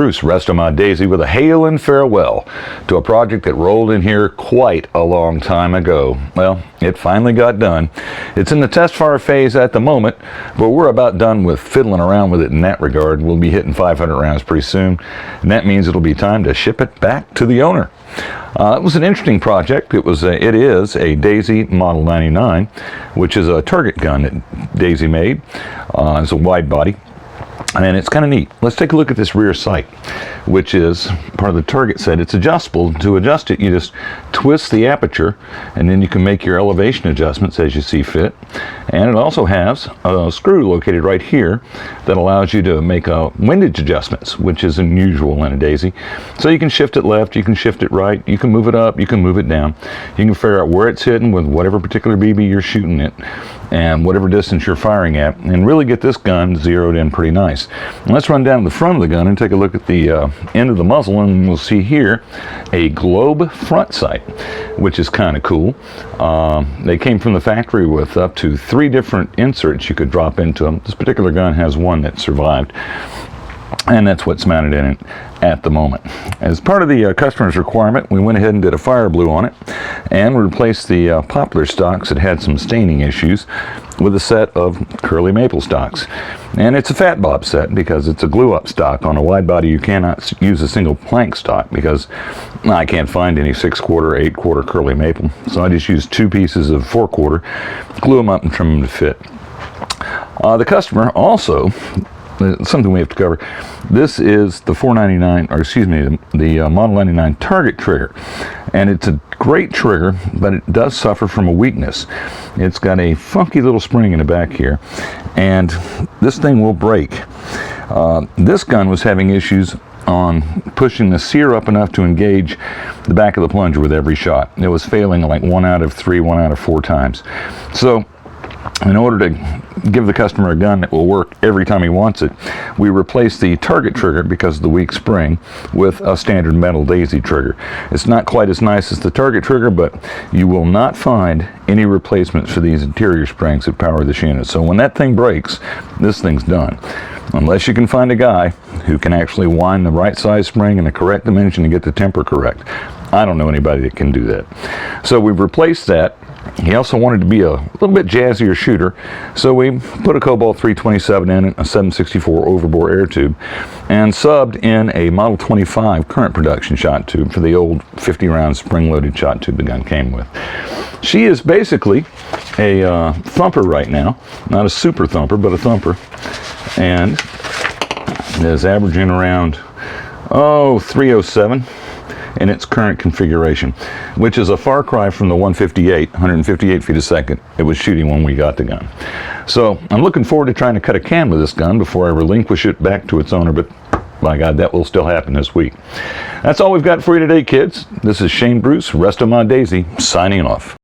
Bruce, Restomod Daisy, with a hail and farewell to a project that rolled in here quite a long time ago. Well, it finally got done. It's in the test fire phase at the moment, but we're about done with fiddling around with it in that regard. We'll be hitting 500 rounds pretty soon, and that means it'll be time to ship it back to the owner. It was an interesting project. It is a Daisy Model 99, which is a target gun that Daisy made. It's a wide body, and it's kind of neat. Let's take a look at this rear sight, which is part of the target set. It's adjustable. To adjust it, you just twist the aperture, and then you can make your elevation adjustments as you see fit. And it also has a screw located right here that allows you to make windage adjustments, which is unusual in a Daisy. So you can shift it left, you can shift it right, you can move it up, you can move it down. You can figure out where it's hitting with whatever particular BB you're shooting it and whatever distance you're firing at, and really get this gun zeroed in pretty nice. And let's run down to the front of the gun and take a look at the end of the muzzle, and we'll see here a globe front sight, which is kind of cool. They came from the factory with up to 3 different inserts you could drop into them. This particular gun has one that survived, and that's what's mounted in it at the moment. As part of the customer's requirement, we went ahead and did a fire blue on it, and we replaced the poplar stocks that had some staining issues with a set of curly maple stocks. And it's a fat bob set because it's a glue up stock. On a wide body you cannot use a single plank stock because I can't find any 6/4, 8/4 curly maple. So I just used 2 pieces of 4/4, glue them up and trim them to fit. The customer also, something we have to cover. This is the 499, or excuse me, the Model 99 target trigger, and it's a great trigger, but it does suffer from a weakness. It's got a funky little spring in the back here, and this thing will break. This gun was having issues on pushing the sear up enough to engage the back of the plunger with every shot. It was failing like 1 out of 3, 1 out of 4 times. So in order to give the customer a gun that will work every time he wants it, we replaced the target trigger, because of the weak spring, with a standard metal Daisy trigger. It's not quite as nice as the target trigger, but you will not find any replacements for these interior springs that power this unit. So when that thing breaks, this thing's done. Unless you can find a guy who can actually wind the right size spring in the correct dimension and get the temper correct. I don't know anybody that can do that. So we've replaced that. He also wanted to be a little bit jazzier shooter, so we put a Cobalt 327 in it, a 764 overbore air tube, and subbed in a Model 25 current production shot tube for the old 50-round spring-loaded shot tube the gun came with. She is basically a thumper right now, not a super thumper, but a thumper, and is averaging around 307 in its current configuration, which is a far cry from the 158 feet a second it was shooting when we got the gun. So I'm looking forward to trying to cut a can with this gun before I relinquish it back to its owner, but by God, that will still happen this week. That's all we've got for you today, kids. This is Shane Bruce, Restomod Daisy, signing off.